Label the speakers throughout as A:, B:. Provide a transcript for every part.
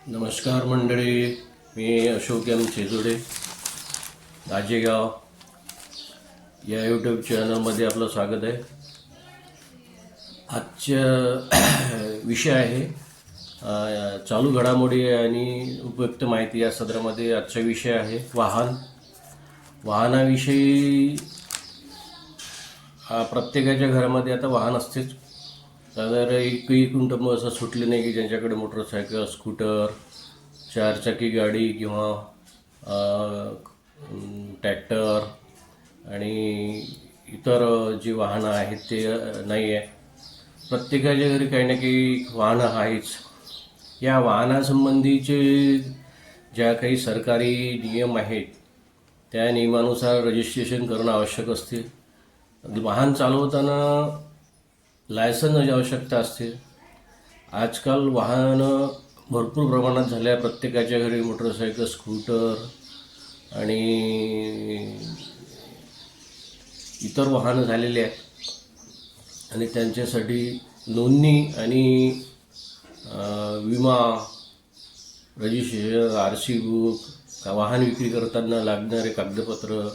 A: नमस्कार मंडळी, मी अशोक एम चेजुडे, दाजेगाव या यूट्यूब चॅनलमध्ये आपलं स्वागत आहे. आजच्या विषय आहे चालू घडामोडी आणि उपयुक्त माहिती. या सदरामध्ये आजचा विषय आहे वाहनाविषयी. प्रत्येकाच्या घरामध्ये आता वाहन असतेच. साधारण एकही कुटुंब असं सुटले नाही की ज्यांच्याकडे मोटरसायकल, स्कूटर, चारचाकी गाडी किंवा ट्रॅक्टर आणि इतर जी वाहनं आहेत ते नाही आहे. प्रत्येकाच्या घरी काही ना काही वाहनं आहेच. या वाहनासंबंधीचे ज्या काही सरकारी नियम आहेत त्या नियमानुसार रजिस्ट्रेशन करणं आवश्यक असते. वाहन चालवताना लायसन्सची आवश्यकता असते. आजकाल वाहनं भरपूर प्रमाणात झाल्या. प्रत्येकाच्या घरी मोटरसायकल, स्कूटर आणि इतर वाहनं झालेली आहेत आणि त्यांच्यासाठी नोंदणी आणि विमा, रजिस्ट्रेशन, RC बुक, वाहन विक्री करताना लागणारे कागदपत्र,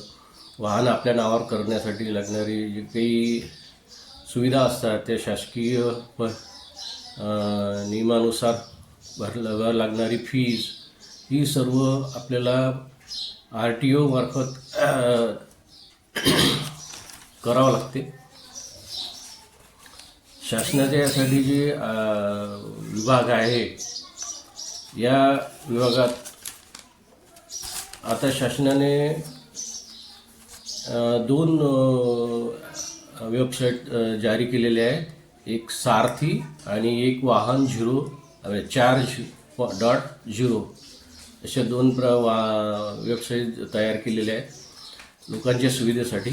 A: वाहन आपल्या नावावर करण्यासाठी लागणारी जे काही सुविधा असतात त्या शासकीय नियमानुसार भरावी लागणारी फीज, ही सर्व आपल्याला RTO मार्फत करावं लागते. शासनाच्या यासाठी जे विभाग आहे, या विभागात आता शासनाने दोन वेबसाईट जारी केलेले आहेत. एक सारथी आणि एक वाहन 4.0 अशा दोन वेबसाईट तयार केलेल्या आहेत लोकांच्या सुविधेसाठी.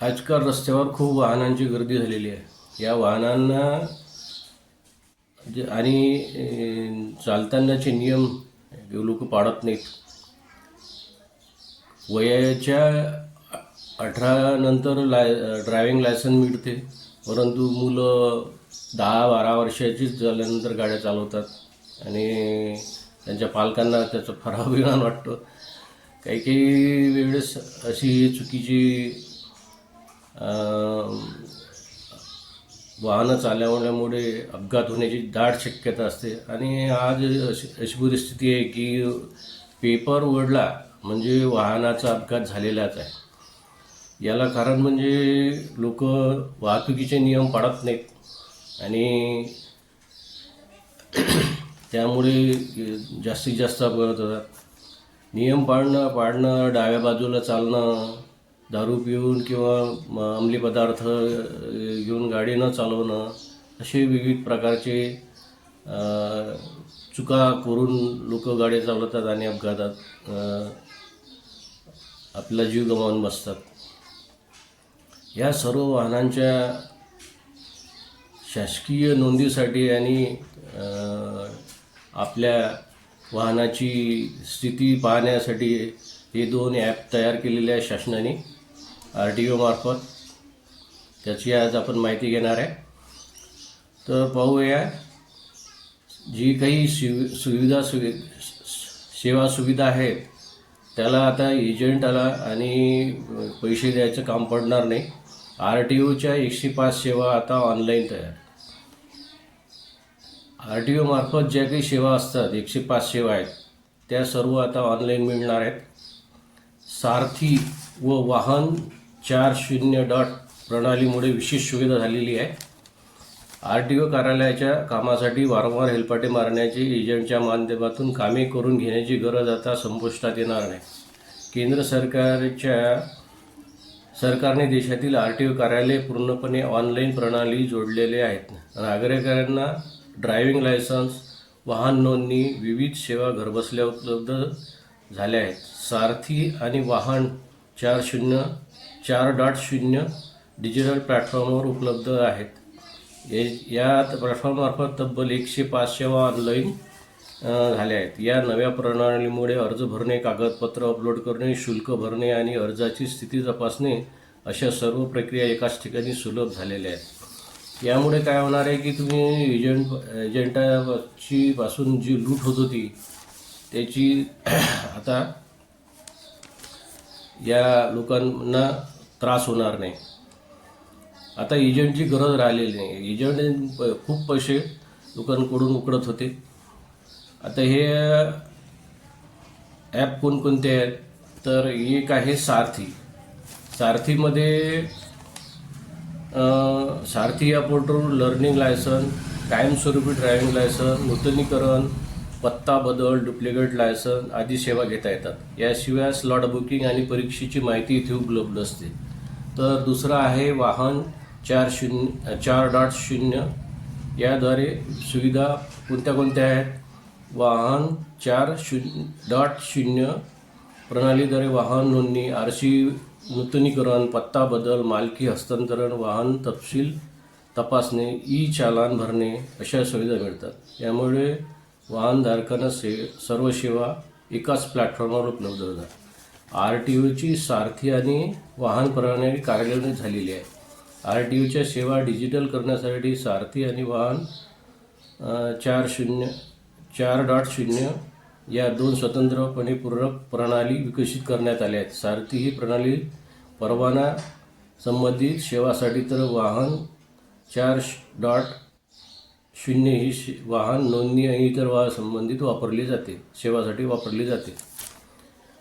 A: आजकाल रस्त्यावर खूप वाहनांची गर्दी झालेली आहे. या वाहनांना आणि चालतानाचे नियम लोक पाळत नाहीत. वयाच्या 18 नंतर ड्रायव्हिंग लायसन्स मिळते, परंतु मुलं 10-12 वर्षाचीच झाल्यानंतर गाड्या चालवतात आणि त्यांच्या पालकांना त्याचा फार अभिमान वाटतो. काही वेळेस अशी चुकीची वाहनं चालवल्यामुळे अपघात होण्याची दाट शक्यता असते. आणि आज अशी परिस्थिती आहे की पेपर उघडला म्हणजे वाहनाचा अपघात झालेलाच आहे. याला कारण म्हणजे लोक वाहतुकीचे नियम पाळत नाहीत आणि त्यामुळे जास्तीत जास्त अपघात होतात. नियम पाळणं, डाव्या बाजूला चालणं, दारू पिऊन किंवा अंमली पदार्थ घेऊन गाडी न चालवणं, असे विविध प्रकारचे चुका करून लोक गाडी चालवतात आणि अपघातात आपला जीव गमावून बसतात. या सर्व वाहनांच्या शासकीय नोंदीसाठी आणि आपल्या वाहनाची स्थिती पाहण्यासाठी हे दोन ॲप तयार केलेले आहे शासनाने RTO मार्फत. त्याची आज आपण माहिती घेणार आहे. तर पाहूया जी काही सेवा सुविधा आहेत त्याला आता एजंटाला आणि पैसे द्यायचं काम पडणार नाही. RTOच्या 105 सेवा आता ऑनलाईन तयार. RTO मार्फत ज्या काही सेवा असतात, 105 सेवा आहेत, त्या सर्व आता ऑनलाईन मिळणार आहेत. सारथी व वाहन 4.0 प्रणालीमुळे विशेष सुविधा झालेली आहे. RTO कार्यालयाच्या कामासाठी वारंवार हेलपाटे मारण्याची एजंटच्या माध्यमातून कामे करून घेण्याची गरज आता संपुष्टात येणार नाही. केंद्र सरकारने देशातील RTO कार्यालय पूर्णपणे ऑनलाईन प्रणाली जोडलेले आहेत. नागरिकांना ड्रायव्हिंग लायसन्स, वाहन नोंदणी, विविध सेवा घरबसल्या उपलब्ध झाल्या आहेत. सारथी आणि वाहन 4.0 डिजिटल प्लॅटफॉर्मवर उपलब्ध आहेत. या प्लॅटफॉर्ममार्फत तब्बल 105 सेवा ऑनलाईन झाल्या आहेत. या नव्या प्रणालीमुळे अर्ज भरणे, कागदपत्र अपलोड करणे, शुल्क भरणे आणि अर्जाची स्थिती तपासणे अशा सर्व प्रक्रिया एकाच ठिकाणी सुलभ झालेल्या आहेत. यामुळे काय होणार आहे की तुम्ही एजंटाची पासून जी लूट होत होती त्याची आता या लोकांना त्रास होणार नाही. आता एजंटची गरज राहिलेली नाही. एजंट खूप पैसे लोकांकडून उकळत होते. आता हे ॲप कोणकोणते आहेत तर एक आहे सारथी. सारथीमध्ये सारथी या पोर्टलवर लर्निंग लायसन, कायमस्वरूपी ड्रायव्हिंग लायसन, नूतनीकरण, पत्ता बदल, डुप्लिकेट लायसन आदी सेवा घेता येतात. याशिवाय स्लॉट बुकिंग आणि परीक्षेची माहिती इथे उपलब्ध असते. तर दुसरं आहे वाहन 4.0. याद्वारे सुविधा कोणत्या कोणत्या आहेत? वाहन 4.0 प्रणालीद्वारे वाहन नोंदणी, RC नूतनीकरण, पत्ता बदल, मालकी हस्तांतरण, वाहन तपशील तपासणे, चालान भरणे अशा सुविधा मिळतात. यामुळे वाहनधारकांना सर्व सेवा एकाच प्लॅटफॉर्मवर उपलब्ध होतात. RTOची सारथी आणि वाहन प्रणाली कार्यान्वित झालेली आहे. RTOच्या सेवा डिजिटल करण्यासाठी सारथी आणि वाहन 4.0 या दोन स्वतंत्रपणे पूरक प्रणाली विकसित करण्यात आल्या आहेत. सारथी ही प्रणाली परवाना संबंधित सेवासाठी तर वाहन 4.0 ही वाहन नोंदणी आणि इतर वाहन संबंधित सेवासाठी वापरली जाते.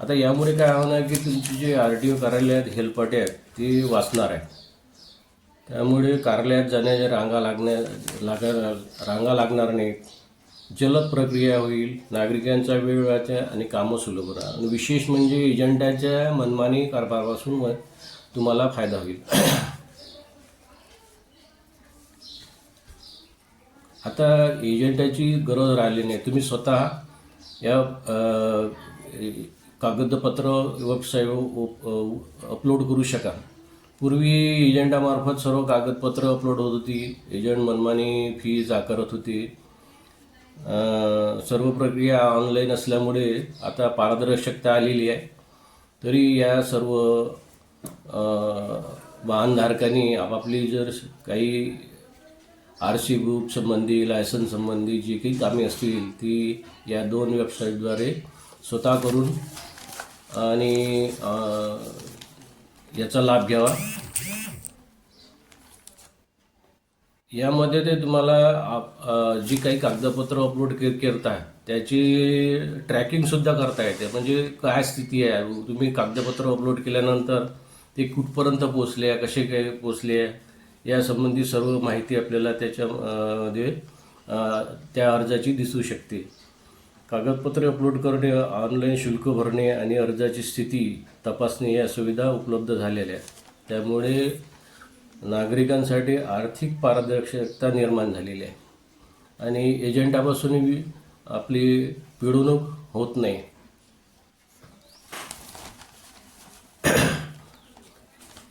A: आता यामुळे काय होणार की तुमची जे RTO कार्यालय आहेत, हेलपाटे आहेत ते वाचणार आहे. त्यामुळे कार्यालयात जाण्याच्या रांगा लागणार नाहीत. जलद प्रक्रिया होईल. नागरिकांचा वेळ वाचेल आणि कामं सुलभ होणार. आणि विशेष म्हणजे एजंटाच्या मनमानी कारभारापासून तुम्हाला फायदा होईल. आता एजंटाची गरज राहिली नाही. तुम्ही स्वतः या कागदपत्र वेबसाईटवर अपलोड करू शकाल. पूर्वी एजंटामार्फत सर्व कागदपत्र अपलोड होत होती. एजंट मनमानी फीज आकारत होते. सर्व प्रक्रिया ऑनलाईन असल्यामुळे आता पारदर्शकता आलेली आहे. तरी या सर्व वाहनधारकांनी आपापली जर काही RC बुक संबंधी, लायसन संबंधी जी काही कामे असतील ती या दोन वेबसाईटद्वारे स्वतः करून आणि याचा लाभ घ्यावा. यामध्ये ते तुम्हाला जी काही कागदपत्र अपलोड करताय त्याची ट्रॅकिंगसुद्धा करता येते. म्हणजे काय स्थिती आहे, तुम्ही कागदपत्र अपलोड केल्यानंतर ते कुठपर्यंत पोचले, कसे काय पोचले यासंबंधी सर्व माहिती आपल्याला त्याच्यामध्ये त्या अर्जाची दिसू शकते. कागदपत्रे अपलोड करणे, ऑनलाईन शुल्क भरणे आणि अर्जाची स्थिती तपासणे या सुविधा उपलब्ध झालेल्या आहेत. त्यामुळे नागरिकांसाठी आर्थिक पारदर्शकता निर्माण झालेली आहे आणि एजंटापासून आपली पिळवणूक होत नाही.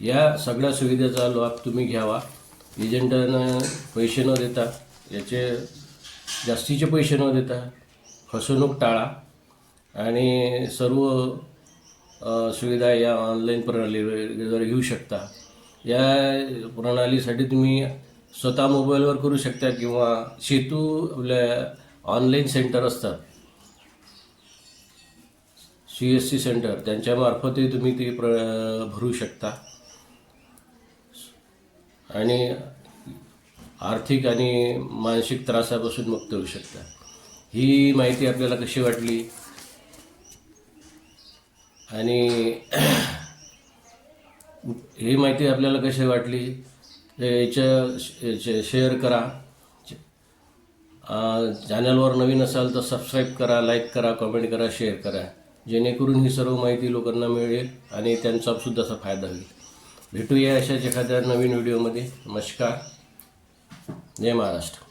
A: या सगळ्या सुविधेचा लाभ तुम्ही घ्यावा. एजंटांना पैसे न देता, याचे जास्तीचे पैसे न देता फसवणूक टाळा आणि सर्व सुविधा या ऑनलाईन प्रणालीवर घेऊ शकता. या प्रणालीसाठी तुम्ही स्वतः मोबाईलवर करू शकता किंवा सेतू आपल्या ऑनलाईन सेंटर असतात, CSC सेंटर, त्यांच्यामार्फतही तुम्ही ते भरू शकता आणि आर्थिक आणि मानसिक त्रासापासून मुक्त होऊ शकता. ही माहिती आपल्याला कशी वाटली आणि ही माहिती आपल्याला कशी वाटली याच्या शेअर करा. चॅनलवर नवीन असाल तर सबस्क्राईब करा, लाईक करा, कमेंट करा, शेअर करा, जेणेकरून ही सर्व माहिती लोकांना मिळेल आणि त्यांचासुद्धा असा फायदा होईल. भेटूया अशाच एखाद्या नवीन व्हिडिओमध्ये. नमस्कार. जय महाराष्ट्र.